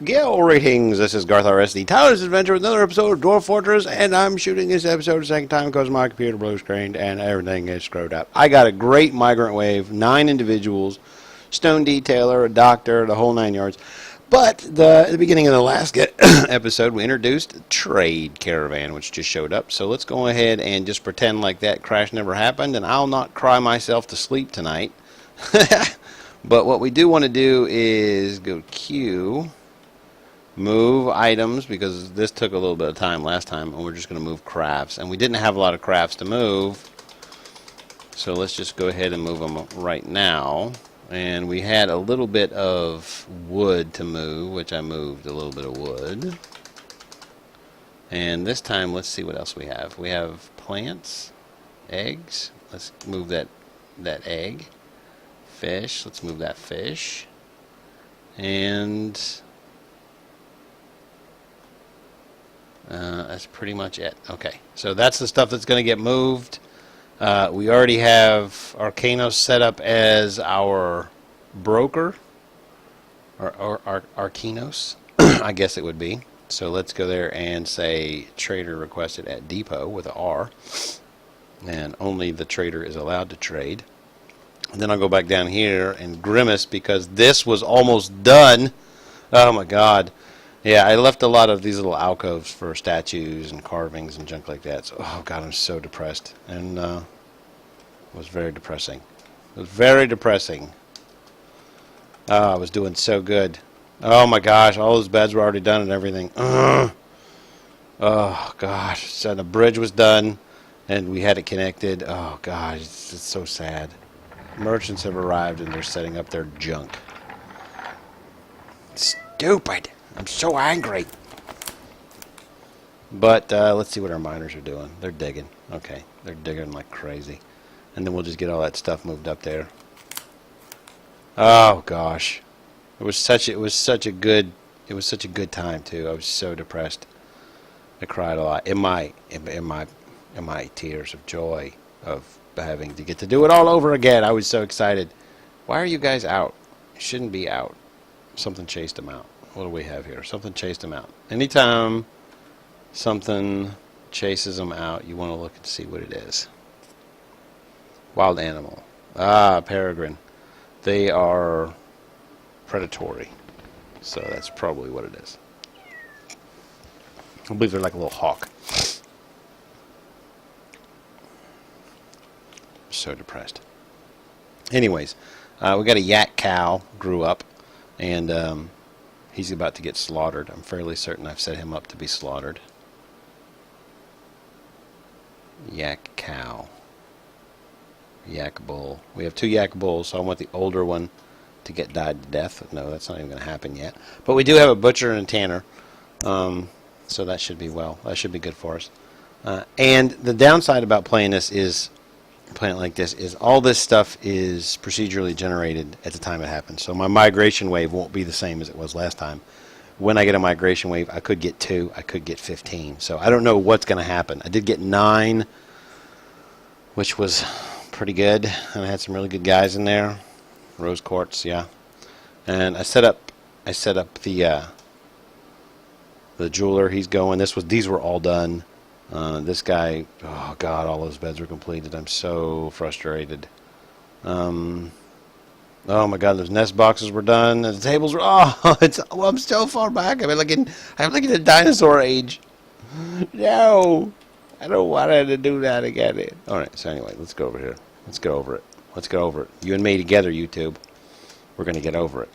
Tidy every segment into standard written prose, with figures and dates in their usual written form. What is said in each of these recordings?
Gale ratings. This is garthrs, the Tyler's Adventure with another episode of Dwarf Fortress, and I'm shooting this episode a second time because my computer blue screened and everything is screwed up. I got a great migrant wave, 9 individuals, stone detailer, a doctor, the whole 9 yards. But at the beginning of the last episode, we introduced a trade caravan, which just showed up. So let's go ahead and just pretend like that crash never happened, and I'll not cry myself to sleep tonight. But what we do want to do is go Q. Move items, because this took a little bit of time last time, and we're just going to move crafts. And we didn't have a lot of crafts to move, so let's just go ahead and move them right now. And we had a little bit of wood to move, which I moved a little bit of wood. And this time, let's see what else we have. We have plants, eggs. Let's move that egg. Fish. Let's move that fish. And that's pretty much it. Okay, so that's the stuff that's going to get moved. We already have Arcanos set up as our broker, or Arcanos, I guess it would be. So let's go there and say trader requested at depot with an R, and only the trader is allowed to trade. And then I'll go back down here and grimace because this was almost done. Oh my God. Yeah, I left a lot of these little alcoves for statues and carvings and junk like that. So, oh God, I'm so depressed. And it was very depressing. It was very depressing. Oh, I was doing so good. Oh my gosh, all those beds were already done and everything. Oh gosh, so the bridge was done and we had it connected. Oh God, it's so sad. Merchants have arrived and they're setting up their junk. Stupid. I'm so angry. But let's see what our miners are doing. They're digging. Okay, they're digging like crazy. And then we'll just get all that stuff moved up there. Oh gosh. It was such a good time too. I was so depressed. I cried a lot. In my tears of joy of having to get to do it all over again. I was so excited. Why are you guys out? You shouldn't be out. Something chased them out. What do we have here? Something chased them out. Anytime something chases them out, you want to look and see what it is. Wild animal. Ah, peregrine. They are predatory. So that's probably what it is. I believe they're like a little hawk. I'm so depressed. Anyways, we got a yak cow grew up, and he's about to get slaughtered. I'm fairly certain I've set him up to be slaughtered. Yak cow. Yak bull. We have 2 yak bulls, so I want the older one to get died to death. No, that's not even going to happen yet. But we do have a butcher and a tanner, so that should be that should be good for us. And the downside about playing it like this is all this stuff is procedurally generated at the time it happens. So my migration wave won't be the same as it was last time. When I get a migration wave, I could get 2, I could get 15. So I don't know what's going to happen. I did get 9, which was pretty good, and I had some really good guys in there. Rose quartz, yeah. And I set up the jeweler. He's going. These were all done. This guy, oh God, all those beds were completed. I'm so frustrated. Oh my God, those nest boxes were done. The tables were. I'm so far back. I'm like in the dinosaur age. No, I don't want to do that again. All right. So anyway, let's go over here. Let's get over it. Let's get over it. You and me together, YouTube. We're gonna get over it.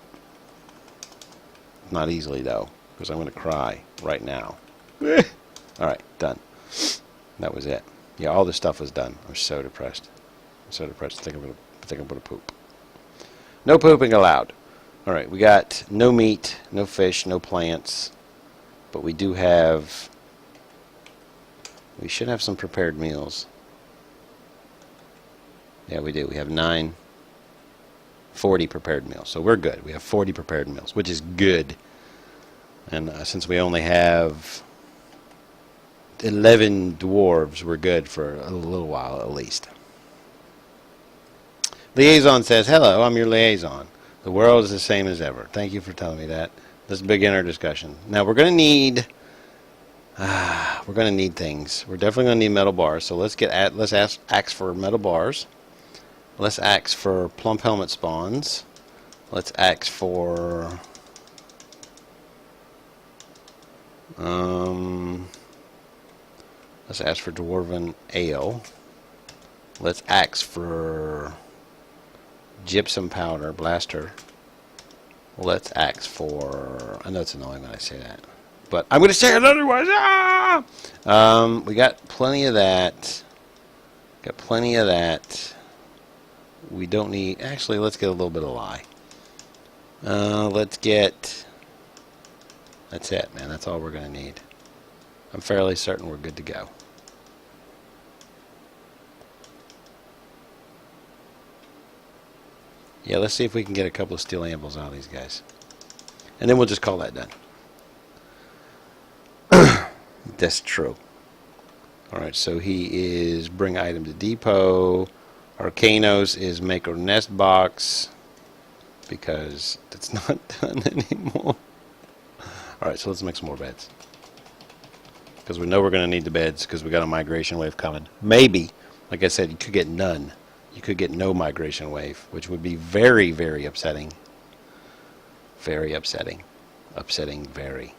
Not easily though, because I'm gonna cry right now. All right, done. That was it. Yeah, all this stuff was done. I'm so depressed. I'm so depressed. I think I'm gonna poop. No pooping allowed. All right, we got no meat, no fish, no plants, but we do have. We should have some prepared meals. Yeah, we do. We have 40 prepared meals, so we're good. We have 40 prepared meals, which is good. And since we only have 11 dwarves, we're good for a little while at least. Liaison says, hello, I'm your liaison. The world is the same as ever. Thank you for telling me that. Let's begin our discussion. Now we're going to need things. We're definitely going to need metal bars. So let's ask for metal bars. Let's ask for plump helmet spawns. Let's ask for let's ask for dwarven ale. Let's ask for gypsum powder blaster. Let's ask for, I know it's annoying when I say that, but I'm going to say it otherwise. We got plenty of that. We don't need, actually, let's get a little bit of lye. Let's get, that's it, man. That's all we're going to need. I'm fairly certain we're good to go. Yeah, let's see if we can get a couple of steel anvils out of these guys. And then we'll just call that done. That's true. Alright, so he is bring item to depot. Arcanos is make a nest box. Because it's not done anymore. Alright, so let's make some more beds. Because we know we're going to need the beds because we got a migration wave coming. Maybe, like I said, you could get none. You could get no migration wave, which would be very, very upsetting. Very upsetting. Upsetting very.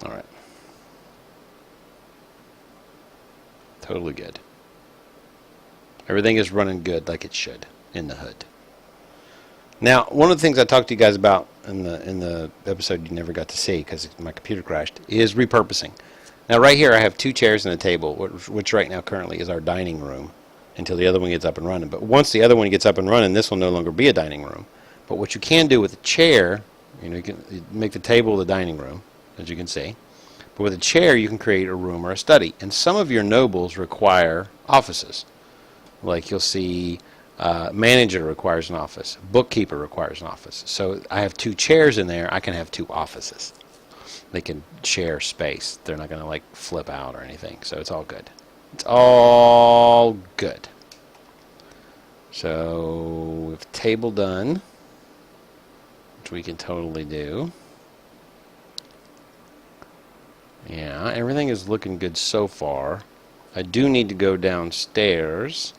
Alright. Totally good. Everything is running good like it should in the hood. Now, one of the things I talked to you guys about in the episode you never got to see because my computer crashed is repurposing. Now, right here I have 2 chairs and a table, which right now currently is our dining room until the other one gets up and running. But once the other one gets up and running, this will no longer be a dining room. But what you can do with a chair, you can make the table the dining room, as you can see. But with a chair, you can create a room or a study. And some of your nobles require offices. Like you'll see, manager requires an office. Bookkeeper requires an office. So I have 2 chairs in there. I can have 2 offices. They can share space. They're not going to like flip out or anything. So it's all good. It's all good. So with table done, which we can totally do. Yeah, everything is looking good so far. I do need to go downstairs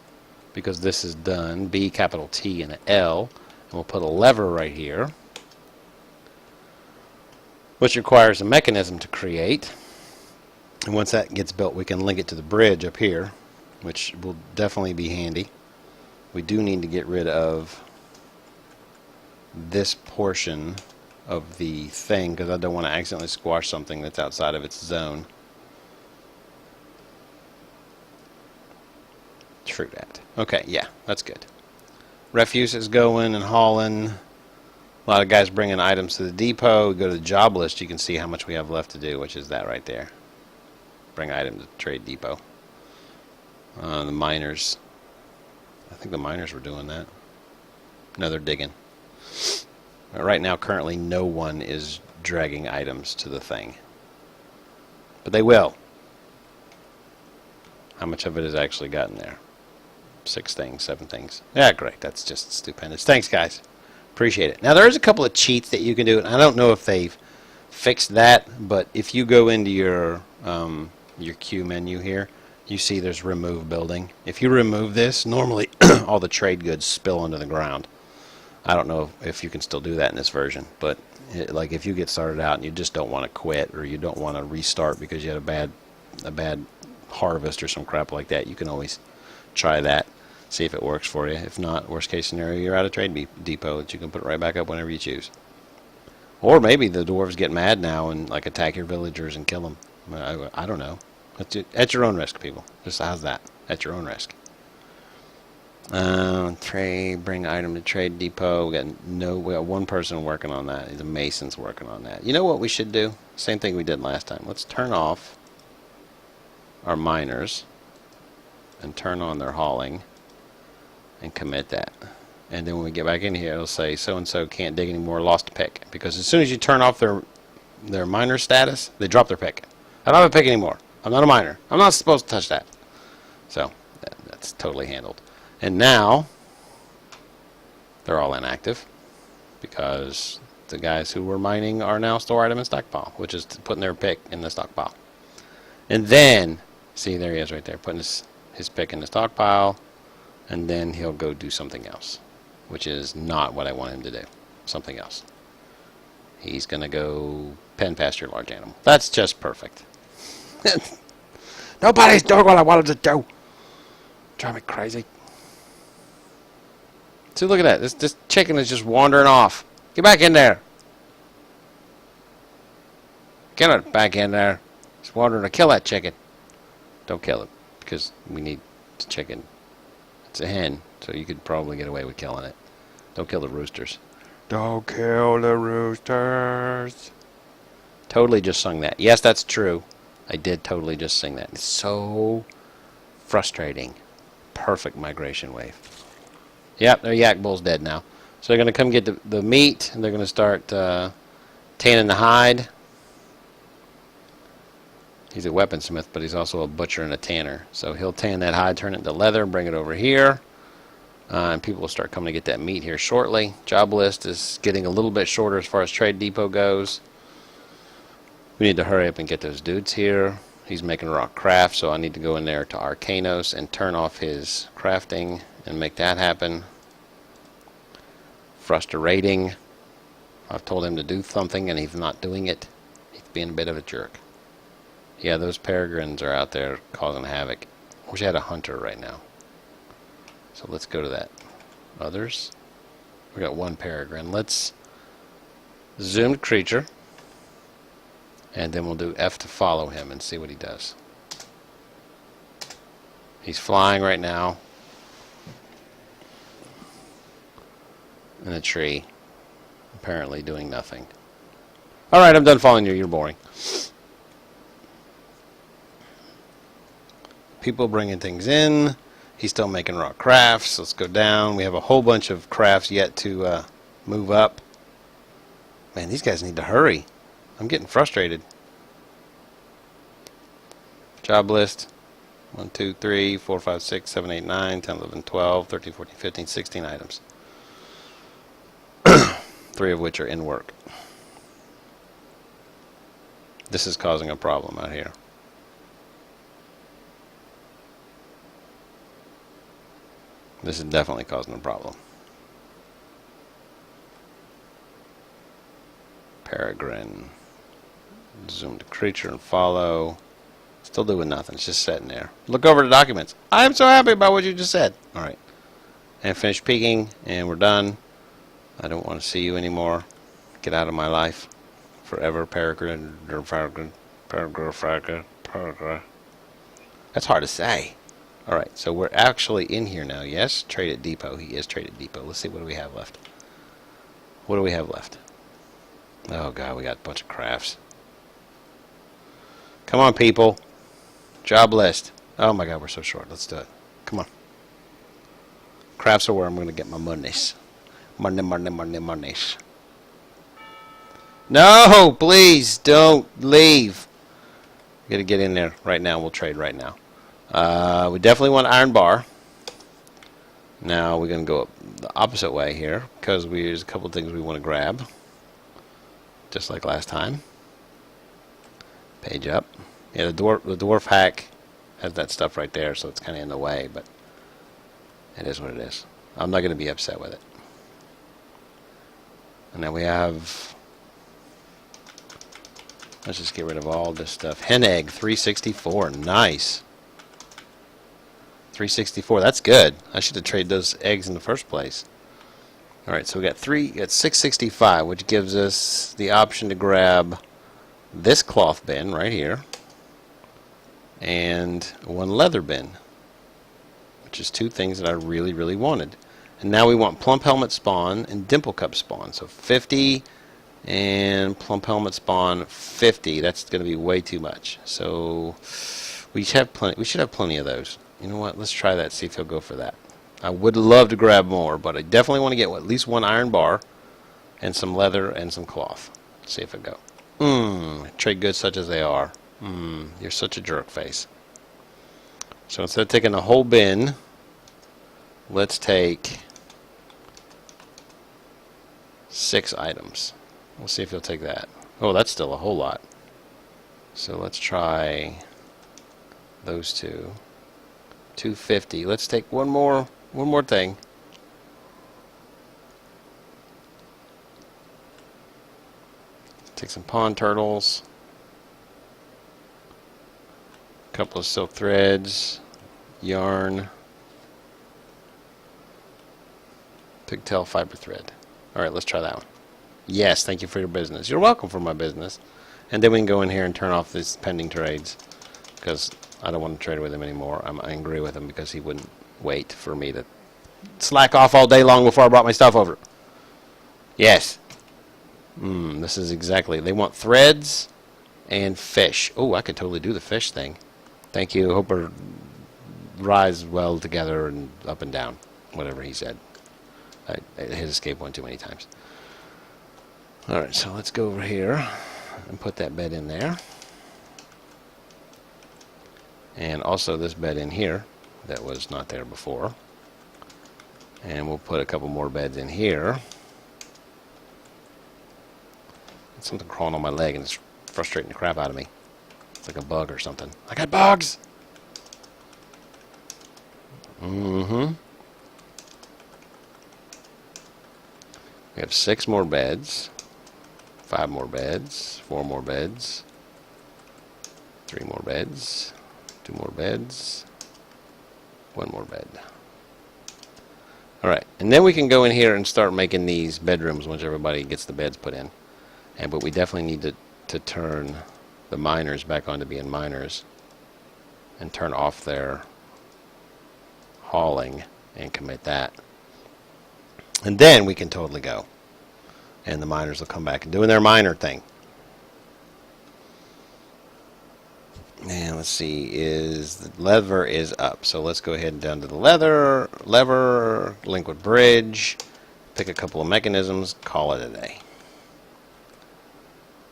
because this is done. B, capital T, and an L. And we'll put a lever right here, which requires a mechanism to create. And once that gets built, we can link it to the bridge up here, which will definitely be handy. We do need to get rid of this portion of the thing because I don't want to accidentally squash something that's outside of its zone. True that. Okay, yeah, that's good. Refuse is going and hauling. A lot of guys bringing items to the depot. Go to the job list, you can see how much we have left to do, which is that right there. Bring items to trade depot. The miners. I think the miners were doing that. No, they're digging. Right now, currently, no one is dragging items to the thing. But they will. How much of it has actually gotten there? 6 things, 7 things. Yeah, great. That's just stupendous. Thanks, guys. Appreciate it. Now, there's a couple of cheats that you can do. And I don't know if they've fixed that, but if you go into your queue menu here, you see there's remove building. If you remove this, normally all the trade goods spill into the ground. I don't know if you can still do that in this version, but like if you get started out and you just don't want to quit or you don't want to restart because you had a bad harvest or some crap like that, you can always try that, see if it works for you. If not, worst case scenario, you're at a trade depot that you can put right back up whenever you choose. Or maybe the dwarves get mad now and like attack your villagers and kill them. I don't know. At your own risk, people. Just how's that? At your own risk. Trade, bring item to trade depot. We got one person working on that. The mason's working on that. You know what we should do? Same thing we did last time. Let's turn off our miners and turn on their hauling and commit that. And then when we get back in here, it'll say so-and-so can't dig anymore, lost a pick. Because as soon as you turn off their miner status, they drop their pick. I don't have a pick anymore. I'm not a miner. I'm not supposed to touch that. So that's totally handled. And now they're all inactive because the guys who were mining are now store item in stockpile, which is putting their pick in the stockpile. And then, see, there he is right there, putting his pick in the stockpile, and then he'll go do something else, which is not what I want him to do. Something else. He's going to go pen past your large animal. That's just perfect. Nobody's doing what I wanted to do. Drive me crazy. See, look at that. This chicken is just wandering off. Get back in there. Get it back in there. It's wandering to kill that chicken. Don't kill it, because we need the chicken. It's a hen, so you could probably get away with killing it. Don't kill the roosters. Don't kill the roosters. Totally just sung that. Yes, that's true. I did totally just sing that. It's so frustrating. Perfect migration wave. Yep, their yak bull's dead now. So they're going to come get the meat, and they're going to start tanning the hide. He's a weaponsmith, but he's also a butcher and a tanner. So he'll tan that hide, turn it into leather, bring it over here. And people will start coming to get that meat here shortly. Job list is getting a little bit shorter as far as trade depot goes. We need to hurry up and get those dudes here. He's making rock craft, so I need to go in there to Arcanos and turn off his crafting and make that happen. Frustrating. I've told him to do something and he's not doing it. He's being a bit of a jerk. Yeah, those peregrines are out there causing havoc. Wish I had a hunter right now. So let's go to that. Others. We got one peregrine. Let's zoom to creature. And then we'll do F to follow him and see what he does. He's flying right now. In a tree. Apparently doing nothing. Alright, I'm done following you. You're boring. People bringing things in. He's still making rock crafts. Let's go down. We have a whole bunch of crafts yet to move up. Man, these guys need to hurry. I'm getting frustrated. Job list. 1, 2, 3, 4, 5, 6, 7, 8, 9, 10, 11, 12, 13, 14, 15, 16 items. 3 of which are in work. This is causing a problem out here. This is definitely causing a problem. Peregrine. Zoom to creature and follow. Still doing nothing. It's just sitting there. Look over the documents. I'm so happy about what you just said. Alright. And finish peeking. And we're done. I don't want to see you anymore. Get out of my life. Forever, peregrine. Peregrine. That's hard to say. Alright, so we're actually in here now. Yes, trade at depot. He is trade at depot. Let's see what do we have left. What do we have left? Oh god, we got a bunch of crafts. Come on, people. Job list. Oh my god, we're so short. Let's do it. Come on. Crafts are where I'm going to get my monies. Monies. No, please don't leave. We got to get in there right now. We'll trade right now. We definitely want iron bar. Now we're going to go up the opposite way here because there's a couple of things we want to grab. Just like last time. Page up. Yeah, the dwarf hack has that stuff right there, so it's kind of in the way, but it is what it is. I'm not going to be upset with it. And then we have... Let's just get rid of all this stuff. Hen egg, 364. Nice. 364. That's good. I should have traded those eggs in the first place. Alright, so we got 665, which gives us the option to grab this cloth bin right here. And one leather bin. Which is 2 things that I really, really wanted. And now we want plump helmet spawn and dimple cup spawn. So 50... and plump helmet spawn 50. That's going to be way too much. So we should have plenty of those. You know what? Let's try that. See if he'll go for that. I would love to grab more, but I definitely want to get at least 1 iron bar and some leather and some cloth. Let's see if it go. Trade goods such as they are. You're such a jerk face. So instead of taking the whole bin, let's take 6 items. We'll see if he'll take that. Oh, that's still a whole lot. So let's try those two. 250. Let's take one more thing. Take some pond turtles. A couple of silk threads. Yarn. Pigtail fiber thread. Alright, let's try that one. Yes, thank you for your business. You're welcome for my business. And then we can go in here and turn off these pending trades, because I don't want to trade with him anymore. I'm angry with him because he wouldn't wait for me to slack off all day long before I brought my stuff over. Yes. This is exactly... They want threads and fish. Oh, I could totally do the fish thing. Thank you. Hope we rise well together and up and down. Whatever he said. His escape went too many times. Alright, so let's go over here and put that bed in there. And also this bed in here that was not there before. And we'll put a couple more beds in here. There's something crawling on my leg and it's frustrating the crap out of me. It's like a bug or something. I got bugs! We have 6 more beds. 5 more beds, 4 more beds, 3 more beds, 2 more beds, 1 more bed. Alright, and then we can go in here and start making these bedrooms once everybody gets the beds put in. But we definitely need to turn the miners back on to being miners and turn off their hauling and commit that. And then we can totally go. And the miners will come back and doing their miner thing. And let's see, the lever is up. So let's go ahead and down to the lever, link with bridge, pick a couple of mechanisms, call it a day.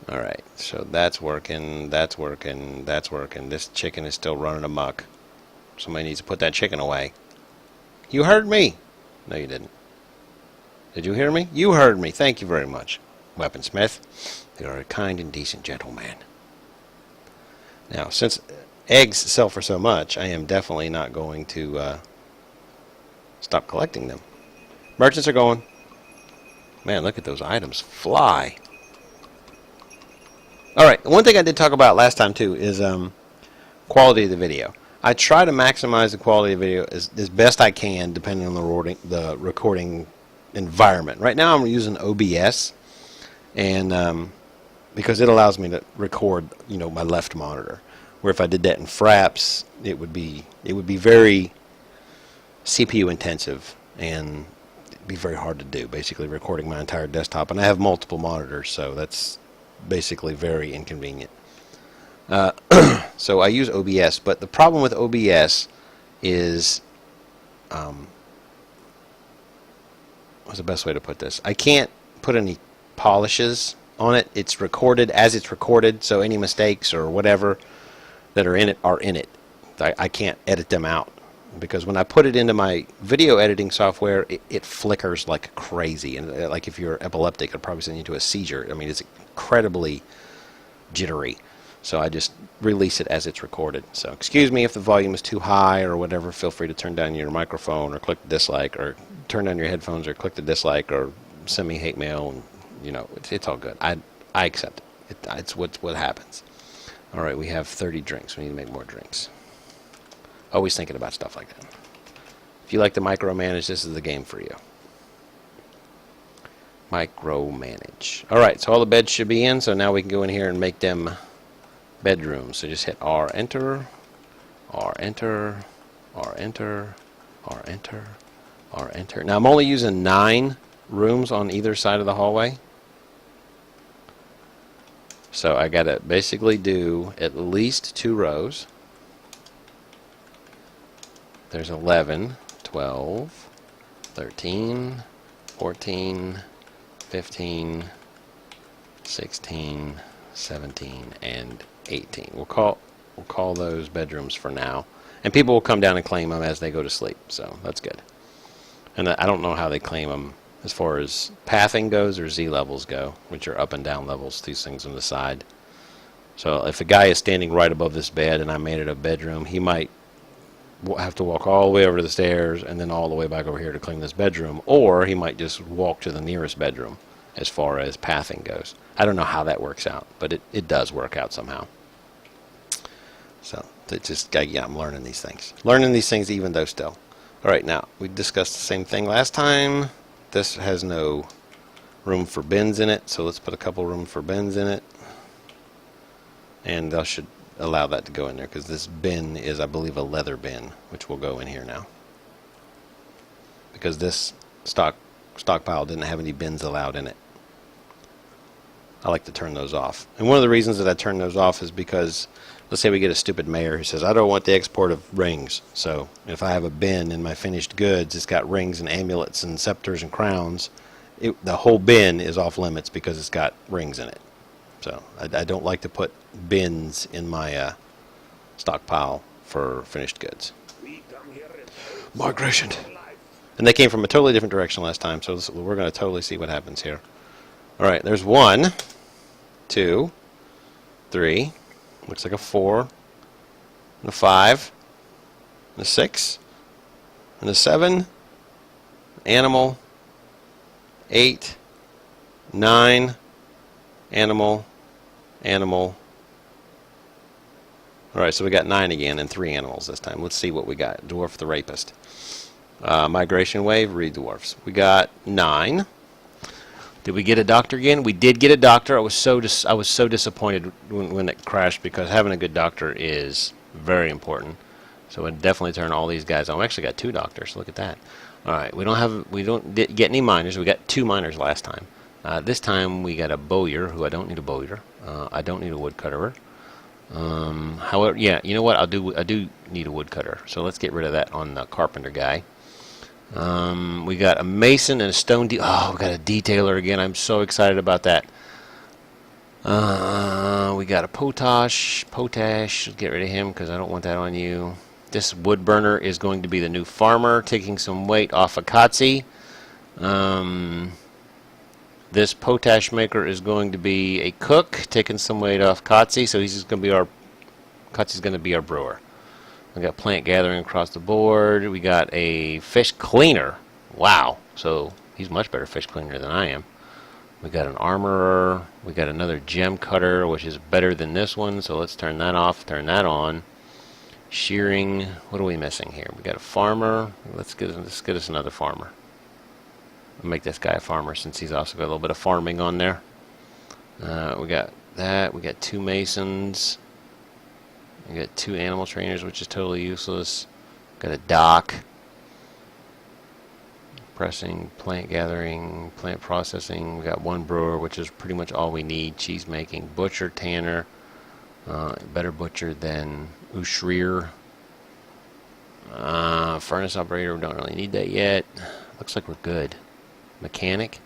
Alright, so that's working, that's working, that's working. This chicken is still running amok. Somebody needs to put that chicken away. You heard me! No, you didn't. Did you hear me? You heard me. Thank you very much, Weaponsmith. You are a kind and decent gentleman. Now, since eggs sell for so much, I am definitely not going to stop collecting them. Merchants are going. Man, look at those items fly. Alright, one thing I did talk about last time, too, is quality of the video. I try to maximize the quality of the video as best I can, depending on the recording environment. Right now I'm using OBS, and because it allows me to record, my left monitor. Where if I did that in Fraps, it would be very CPU intensive and it'd be very hard to do. Basically, recording my entire desktop, and I have multiple monitors, so that's basically very inconvenient. So I use OBS, but the problem with OBS is what's the best way to put this? I can't put any polishes on it. It's recorded as it's recorded, so any mistakes or whatever that are in it are in it. I can't edit them out, because when I put it into my video editing software, it flickers like crazy, and like if you're epileptic, it'll probably send you to a seizure. I mean, it's incredibly jittery. So I just release it as it's recorded. So excuse me if the volume is too high or whatever. Feel free to turn down your microphone or click the dislike, or turn down your headphones or click the dislike, or send me hate mail. And, it's all good. I accept it. It's what happens. All right, we have 30 drinks. We need to make more drinks. Always thinking about stuff like that. If you like to micromanage, this is the game for you. Micromanage. All right, so all the beds should be in. So now we can go in here and make them bedrooms. So just hit R, enter, R, enter, R, enter, R, enter, R, enter. Now I'm only using 9 rooms on either side of the hallway. So I gotta basically do at least 2 rows. There's 11, 12, 13, 14, 15, 16, 17, and 18. We'll call those bedrooms for now, and people will come down and claim them as they go to sleep. So that's good. And I don't know how they claim them as far as pathing goes or Z levels go, which are up and down levels, these things on the side. So if a guy is standing right above this bed and I made it a bedroom, he might have to walk all the way over to the stairs and then all the way back over here to clean this bedroom, or he might just walk to the nearest bedroom as far as pathing goes. I don't know how that works out, but it does work out somehow. So it's just, yeah, I'm learning these things. Learning these things even though still. All right, now, we discussed the same thing last time. This has no room for bins in it, so let's put a couple room for bins in it. And I should allow that to go in there, because this bin is, I believe, a leather bin, which will go in here now. Because this stockpile didn't have any bins allowed in it. I like to turn those off. And one of the reasons that I turn those off is because, let's say we get a stupid mayor who says, I don't want the export of rings. So if I have a bin in my finished goods, it's got rings and amulets and scepters and crowns, the whole bin is off limits because it's got rings in it. So I don't like to put bins in my stockpile for finished goods. Migration. And they came from a totally different direction last time, so we're going to totally see what happens here. All right, there's 1, 2, 3. Looks like a 4, and a 5, and a 6, and a 7, animal, 8, 9, animal, animal. Alright, so we got 9 again and 3 animals this time. Let's see what we got. Dwarf the Rapist. Migration wave, read dwarfs. We got 9. Did we get a doctor again? We did get a doctor. I was so disappointed when it crashed, because having a good doctor is very important. So I'd definitely turn all these guys on. We actually got 2 doctors. Look at that. All right, we don't get any miners. We got 2 miners last time. This time we got a bowyer, who I don't need a bowyer. I don't need a woodcutter. However, yeah, you know what? I do need a woodcutter. So let's get rid of that on the carpenter guy. We got a mason and a stone. Oh, we got a detailer again. I'm so excited about that. We got a potash. Let's get rid of him because I don't want that on you. This wood burner is going to be the new farmer, taking some weight off of Kotzi. This potash maker is going to be a cook, taking some weight off Kotzi. So he's just going to be Kotzi's going to be our brewer. We got plant gathering across the board. We got a fish cleaner. Wow. So he's much better fish cleaner than I am. We got an armorer. We got another gem cutter, which is better than this one. So let's turn that off, turn that on. Shearing. What are we missing here? We got a farmer. Let's get us another farmer. I'll make this guy a farmer since he's also got a little bit of farming on there. We got that. We got 2 masons. We got 2 animal trainers, which is totally useless. Got a dock. Pressing, plant gathering, plant processing. We got 1 brewer, which is pretty much all we need. Cheese making. Butcher, tanner. Better butcher than Ushrir. Furnace operator, we don't really need that yet. Looks like we're good. Mechanic.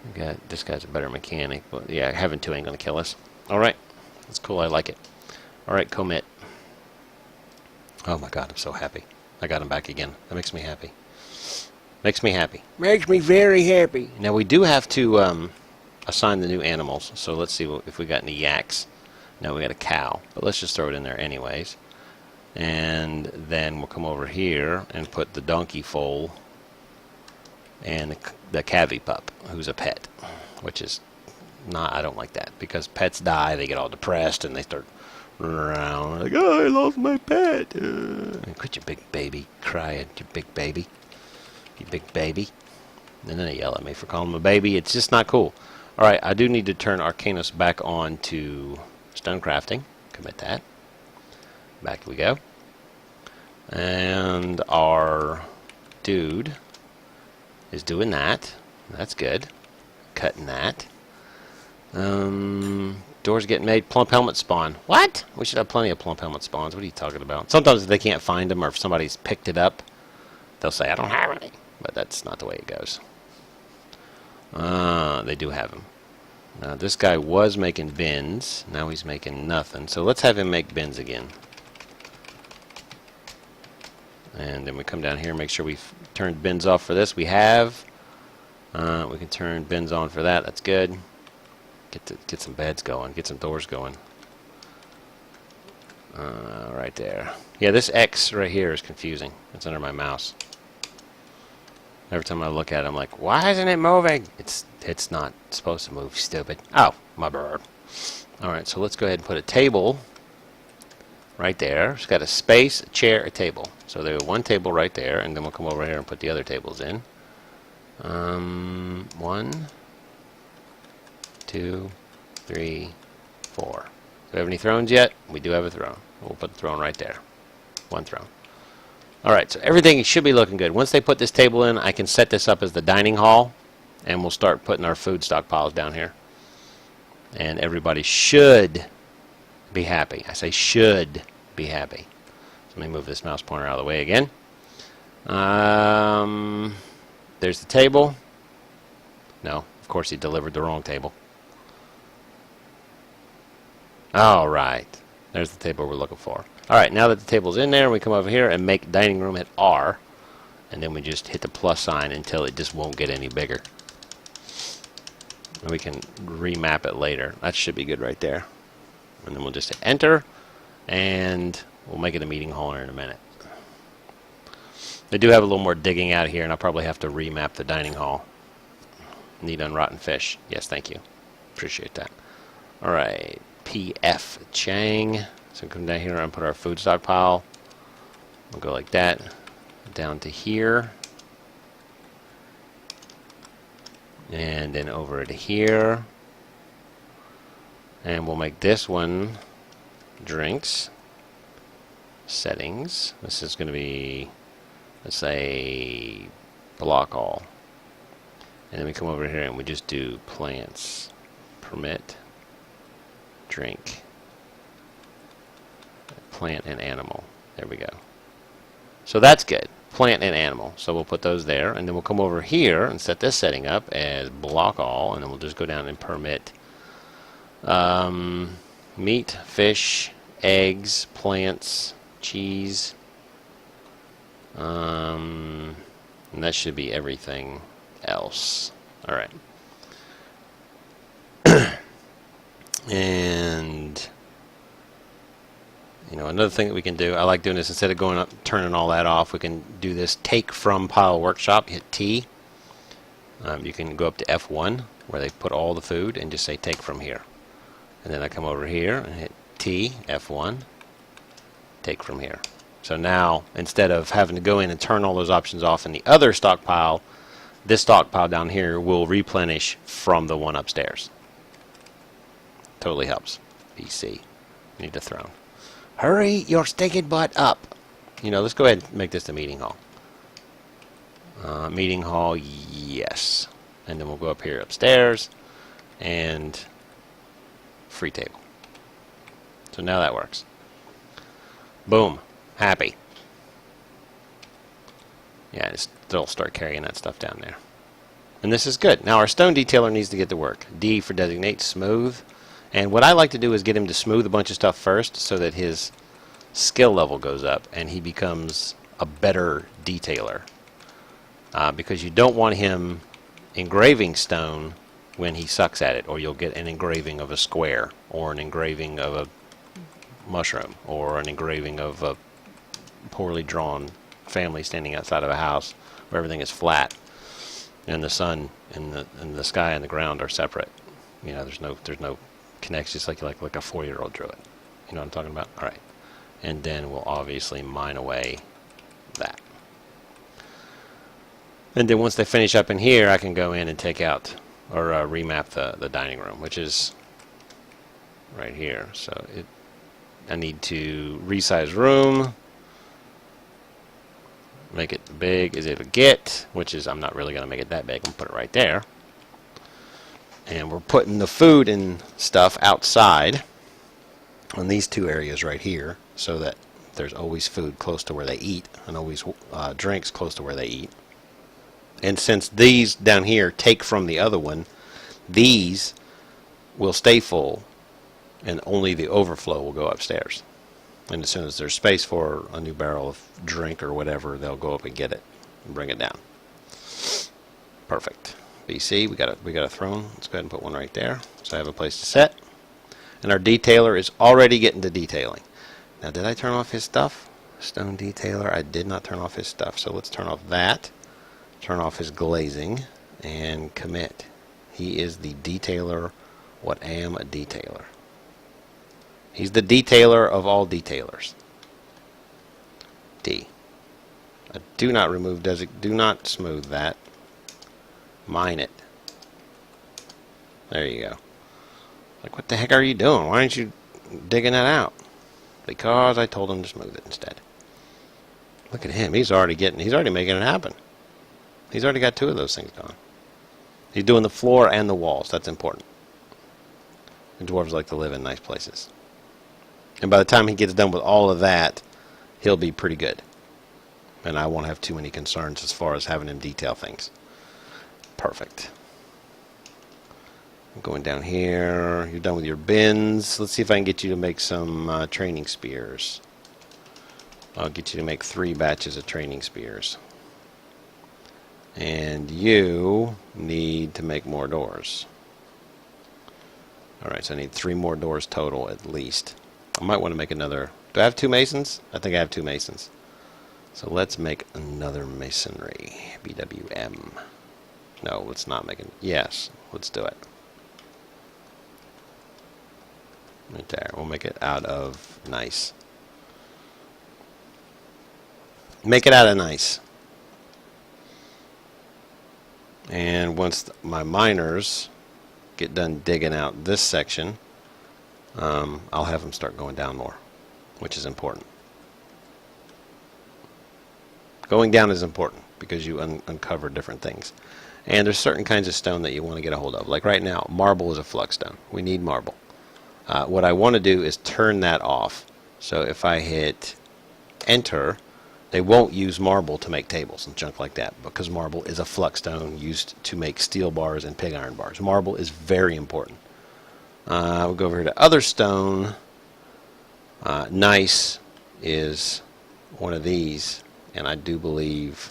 We got this guy's a better mechanic, but yeah, having 2 ain't gonna kill us. Alright. That's cool, I like it. Alright, commit. Oh my god, I'm so happy. I got him back again. That makes me happy. Makes me happy. Makes me very happy. Now we do have to assign the new animals, so let's see if we got any yaks. No, we got a cow, but let's just throw it in there anyways. And then we'll come over here and put the donkey foal and the cavy pup, who's a pet, which is not, I don't like that, because pets die, they get all depressed, and they start running around like, oh, I lost my pet. Quit, you big baby, crying, you big baby. You big baby. And then they yell at me for calling him a baby. It's just not cool. Alright, I do need to turn Arcanus back on to stone crafting. Commit that. Back we go. And our dude is doing that. That's good. Cutting that. Doors getting made. Plump helmet spawn. What? We should have plenty of plump helmet spawns. What are you talking about? Sometimes if they can't find them or if somebody's picked it up, they'll say, I don't have any. But that's not the way it goes. They do have them. Now, this guy was making bins. Now he's making nothing. So let's have him make bins again. And then we come down here and make sure we've turned bins off for this. We have. We can turn bins on for that. That's good. Get some beds going. Get some doors going. Right there. Yeah, this X right here is confusing. It's under my mouse. Every time I look at it, I'm like, why isn't it moving? It's not supposed to move, stupid. Oh, my bird. Alright, so let's go ahead and put a table right there. It's got a space, a chair, a table. So there's one table right there, and then we'll come over here and put the other tables in. 1, 2, 3, 4. Do we have any thrones yet? We do have a throne. We'll put the throne right there. One throne. Alright, so everything should be looking good. Once they put this table in, I can set this up as the dining hall, and we'll start putting our food stockpiles down here. And everybody should be happy. I say should be happy. So let me move this mouse pointer out of the way again. There's the table. No, of course he delivered the wrong table. Alright, there's the table we're looking for. Alright, now that the table's in there, we come over here and make dining room hit R. And then we just hit the plus sign until it just won't get any bigger. And we can remap it later. That should be good right there. And then we'll just hit enter, and we'll make it a meeting hall in a minute. They do have a little more digging out here, and I'll probably have to remap the dining hall. Need unrotten fish. Yes, thank you. Appreciate that. Alright, PF Chang. So come down here and put our food stockpile. We'll go like that. Down to here. And then over to here. And we'll make this one drinks. Settings. This is going to be, let's say, block all. And then we come over here and we just do plants. Permit. Drink. Plant and animal. There we go. So that's good. Plant and animal. So we'll put those there. And then we'll come over here and set this setting up as block all. And then we'll just go down and permit meat, fish, eggs, plants, cheese. And that should be everything else. Alright. And you know, another thing that we can do, I like doing this, instead of going up, turning all that off, we can do this take from pile workshop, hit T. You can go up to F1, where they put all the food, and just say take from here. And then I come over here and hit T, F1, take from here. So now, instead of having to go in and turn all those options off in the other stockpile, this stockpile down here will replenish from the one upstairs. Totally helps. BC. Need a throne. Hurry your stinking butt up. You know, let's go ahead and make this the meeting hall. Meeting hall, yes. And then we'll go up here upstairs and free table. So now that works. Boom. Happy. Yeah, they'll start carrying that stuff down there. And this is good. Now our stone detailer needs to get to work. D for designate, smooth. And what I like to do is get him to smooth a bunch of stuff first so that his skill level goes up and he becomes a better detailer. Because you don't want him engraving stone when he sucks at it, or you'll get an engraving of a square, or an engraving of a mushroom, or an engraving of a poorly drawn family standing outside of a house where everything is flat and the sun and the sky and the ground are separate. You know, there's no connection. It's like a 4-year-old drew it. You know what I'm talking about? All right. And then we'll obviously mine away that. And then once they finish up in here, I can go in and take out or remap the dining room, which is right here. So I need to resize room, make it big as it'll get, which is, I'm not really going to make it that big. I'm going to put it right there. And we're putting the food and stuff outside on these two areas right here, so that there's always food close to where they eat, and always drinks close to where they eat. And since these down here take from the other one, these will stay full, and only the overflow will go upstairs. And as soon as there's space for a new barrel of drink or whatever, they'll go up and get it and bring it down. Perfect. BC. We got a throne. Let's go ahead and put one right there, so I have a place to sit. And our detailer is already getting to detailing. Now, did I turn off his stuff? Stone detailer. I did not turn off his stuff. So let's turn off that. Turn off his glazing and commit. He is the detailer. What am a detailer? He's the detailer of all detailers. D. Do not remove do not smooth that. Mine it. There you go. Like, what the heck are you doing? Why aren't you digging that out? Because I told him to smooth it instead. Look at him. He's already making it happen. He's already got 2 of those things gone. He's doing the floor and the walls. That's important. The dwarves like to live in nice places. And by the time he gets done with all of that, he'll be pretty good. And I won't have too many concerns as far as having him detail things. Perfect. I'm going down here. You're done with your bins. Let's see if I can get you to make some training spears. I'll get you to make 3 batches of training spears. And you need to make more doors. Alright, so I need 3 more doors total at least. I might want to make another. Do I have 2 masons? I think I have 2 masons. So let's make another masonry. BWM. No, let's not make it. Yes, let's do it. Right there. We'll make it out of nice. Make it out of nice. And once my miners get done digging out this section, I'll have them start going down more, which is important. Going down is important because you uncover different things. And there's certain kinds of stone that you want to get a hold of. Like right now, marble is a flux stone. We need marble. What I want to do is turn that off. So if I hit enter, they won't use marble to make tables and junk like that, because marble is a flux stone used to make steel bars and pig iron bars. Marble is very important. We'll go over here to other stone. Nice is one of these, and I do believe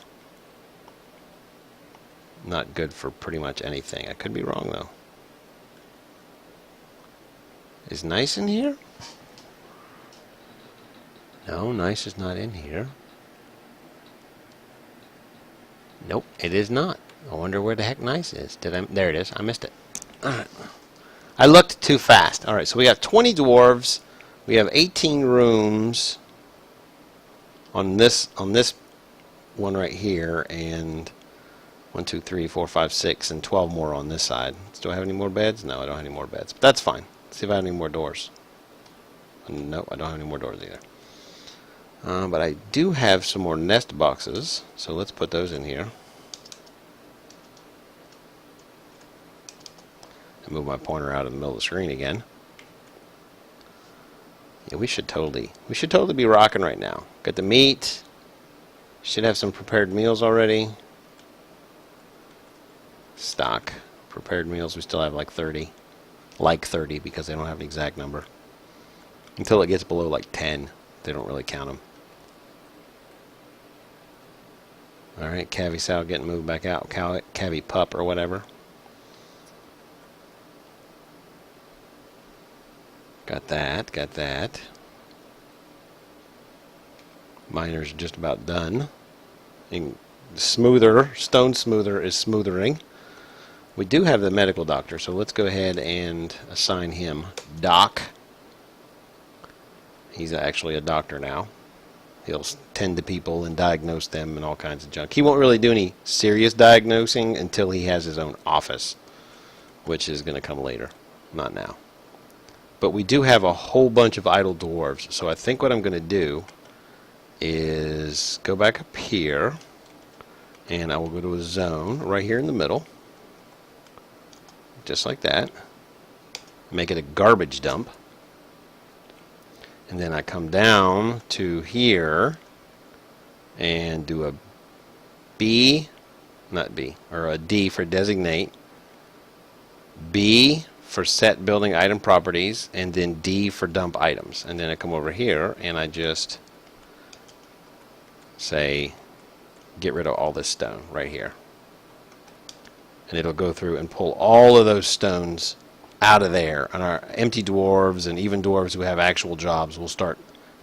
not good for pretty much anything. I could be wrong though. Is nice in here? No, nice is not in here. Nope, it is not. I wonder where the heck nice is. There it is. I missed it. Alright. I looked too fast. Alright, so we got 20 dwarves. We have 18 rooms on this one right here, and 1, 2, 3, 4, 5, 6, and 12 more on this side. Do I have any more beds? No, I don't have any more beds. But that's fine. Let's see if I have any more doors. Nope, I don't have any more doors either. But I do have some more nest boxes, so let's put those in here. And move my pointer out of the middle of the screen again. Yeah, we should totally be rocking right now. Got the meat. Should have some prepared meals already. Stock. Prepared meals, we still have like 30. Like 30, because they don't have an exact number. Until it gets below like 10, they don't really count them. Alright, Cavy Sow getting moved back out. Cavy Pup or whatever. Got that, got that. Miner's just about done. And smoother, stone smoother is smoothering. We do have the medical doctor, so let's go ahead and assign him Doc. He's actually a doctor now. He'll tend to people and diagnose them and all kinds of junk. He won't really do any serious diagnosing until he has his own office, which is going to come later, not now. But we do have a whole bunch of idle dwarves, so I think what I'm going to do is go back up here, and I will go to a zone right here in the middle, just like that. Make it a garbage dump. And then I come down to here and do a B, not B, or a D for designate, B for set building item properties, and then D for dump items. And then I come over here and I just say get rid of all this stone right here. and it'll go through and pull all of those stones out of there. And our empty dwarves and even dwarves who have actual jobs will start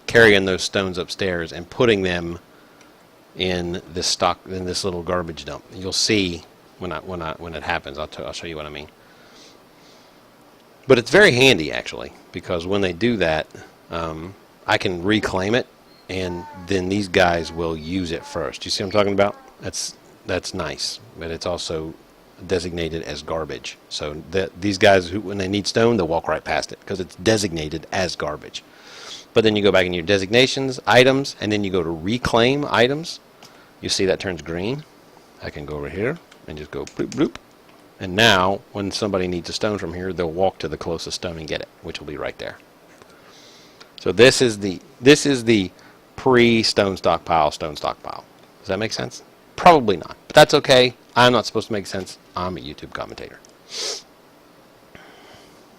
carrying those stones upstairs and putting them in this little garbage dump. You'll see when it happens. I'll show you what I mean. But it's very handy actually, because when they do that, I can reclaim it, and then these guys will use it first. You see what I'm talking about? That's nice, but it's also designated as garbage. So these guys, when they need stone, they'll walk right past it because it's designated as garbage. But then you go back in your designations, items, and then you go to reclaim items. You see that turns green. I can go over here and just go bloop bloop. And now, when somebody needs a stone from here, they'll walk to the closest stone and get it, which will be right there. So this is the pre-stone stockpile stone stockpile. Does that make sense? Probably not, but that's okay. I'm not supposed to make sense. I'm a YouTube commentator.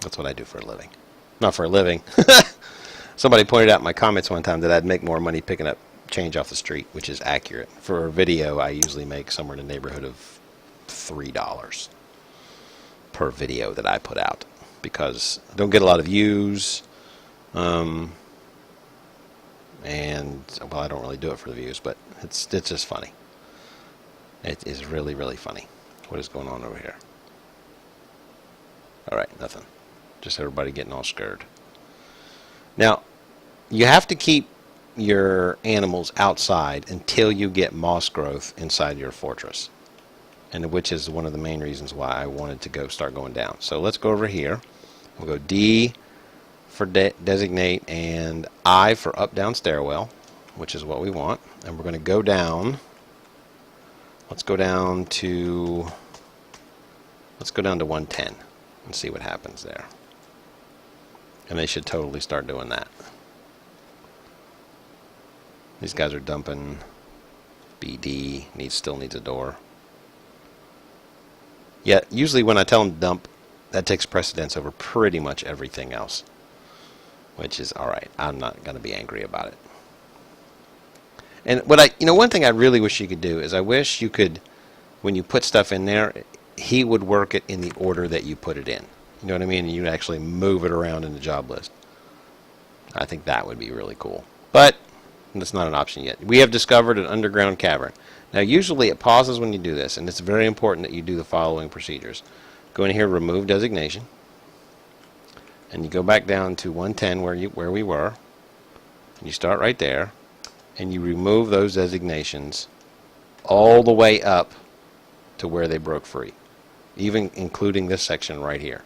That's what I do for a living. Not for a living. Somebody pointed out in my comments one time that I'd make more money picking up change off the street, which is accurate. For a video, I usually make somewhere in the neighborhood of $3 per video that I put out, because I don't get a lot of views, and well, I don't really do it for the views, but it's just funny. It is really, really funny. What is going on over here? All right, nothing. Just everybody getting all scared. Now, you have to keep your animals outside until you get moss growth inside your fortress, and which is one of the main reasons why I wanted to start going down. So let's go over here. We'll go D for designate and I for up down stairwell, which is what we want. And we're going to go down. Let's go down to 110 and see what happens there. And they should totally start doing that. These guys are dumping. BD still needs a door. Yet usually when I tell them to dump, that takes precedence over pretty much everything else, which is all right. I'm not going to be angry about it. And one thing I really wish you could do is I wish you could, when you put stuff in there, he would work it in the order that you put it in. You know what I mean? And you actually move it around in the job list. I think that would be really cool. But that's not an option yet. We have discovered an underground cavern. Now, usually it pauses when you do this, and it's very important that you do the following procedures. Go in here, remove designation, and you go back down to 110 where we were, and you start right there, and you remove those designations all the way up to where they broke free, even including this section right here.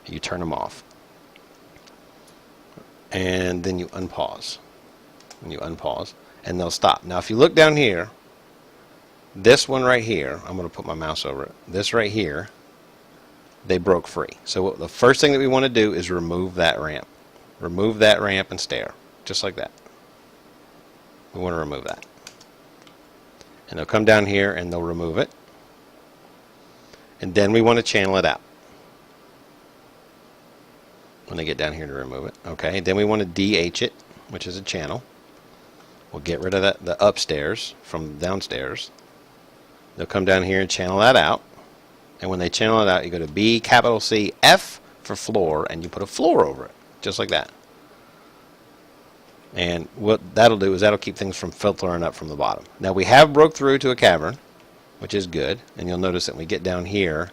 You turn them off, and then you unpause. And you unpause, and they'll stop. Now, if you look down here, this one right here, I'm going to put my mouse over it. This right here, they broke free. So the first thing that we want to do is remove that ramp. Remove that ramp and stair, just like that. We want to remove that. And they'll come down here and they'll remove it. And then we want to channel it out when they get down here to remove it. Okay, then we want to DH it, which is a channel. We'll get rid of the upstairs from downstairs. They'll come down here and channel that out. And when they channel it out, you go to B, capital C, F for floor, and you put a floor over it, just like that. And what that'll do is that'll keep things from filtering up from the bottom. Now, we have broke through to a cavern, which is good. And you'll notice that when we get down here,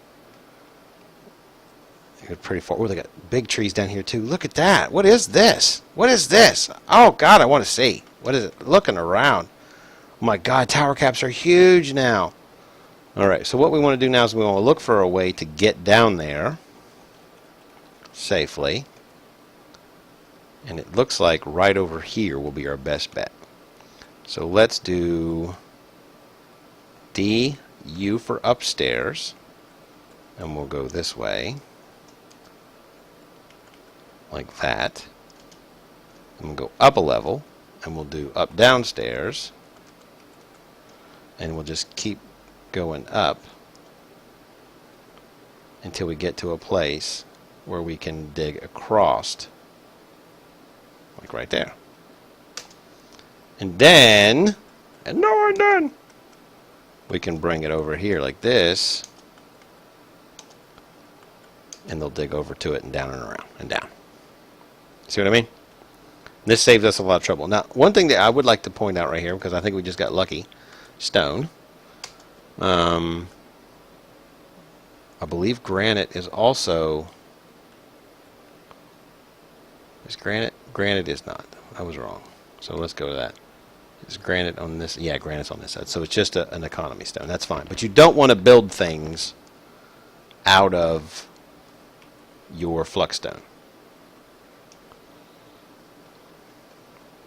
you're pretty far. Oh, they got big trees down here, too. Look at that. What is this? What is this? Oh, God, I want to see. What is it? Looking around. Oh, my God, tower caps are huge now. All right, so what we want to do now is we want to look for a way to get down there safely. And it looks like right over here will be our best bet. So let's do D, U for upstairs. And we'll go this way. Like that. And we'll go up a level. And we'll do up downstairs. And we'll just keep going up until we get to a place where we can dig across, like right there. And then, we can bring it over here like this and they'll dig over to it and down and around and down. See what I mean? This saves us a lot of trouble. Now, one thing that I would like to point out right here, because I think we just got lucky, stone. I believe granite is also... Is granite? Granite is not. I was wrong. So let's go to that. Is granite on this? Yeah, granite's on this side. So it's just an economy stone. That's fine. But you don't want to build things out of your flux stone.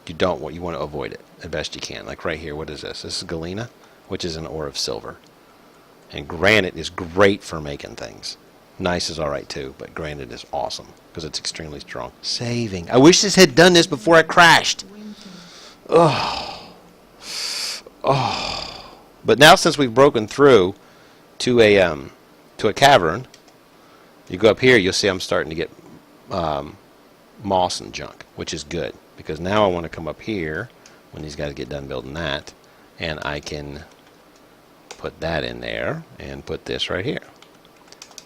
You don't want. You want to avoid it as best you can. Like right here, what is this? This is galena, which is an ore of silver. And granite is great for making things. Nice is alright too, but granite is awesome because it's extremely strong. Saving. I wish this had done this before I crashed. Oh. Oh. But now since we've broken through to a cavern, you go up here, you'll see I'm starting to get moss and junk, which is good because now I want to come up here when these guys get done building that, and I can put that in there and put this right here.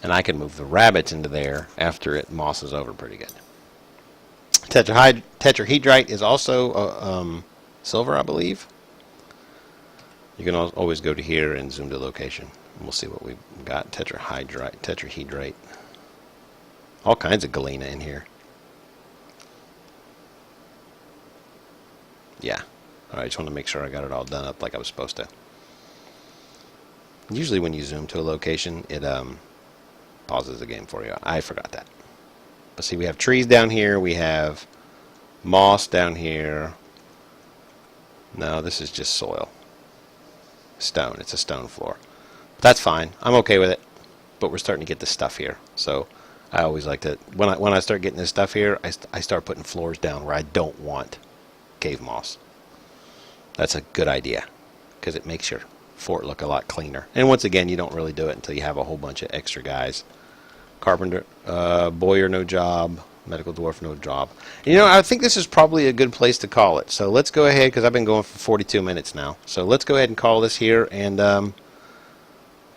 And I can move the rabbits into there after it mosses over pretty good. Tetrahedrite is also silver, I believe. You can always go to here and zoom to location. And we'll see what we've got. Tetrahedrite. All kinds of galena in here. Yeah. Alright, I just want to make sure I got it all done up like I was supposed to. Usually when you zoom to a location, it pauses the game for you. I forgot that. But see, we have trees down here. We have moss down here. No, this is just soil. Stone. It's a stone floor. But that's fine. I'm okay with it. But we're starting to get this stuff here. So I always like to, when I start getting this stuff here, I start putting floors down where I don't want cave moss. That's a good idea because it makes your fort look a lot cleaner. And once again, you don't really do it until you have a whole bunch of extra guys. Carpenter, Bowyer, no job. Medical dwarf, no job. And, I think this is probably a good place to call it. So let's go ahead, because I've been going for 42 minutes now. So let's go ahead and call this here, and I'll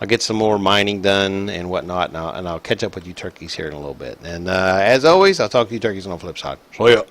get some more mining done and whatnot, and I'll catch up with you turkeys here in a little bit. And as always, I'll talk to you turkeys on the flip side. See ya.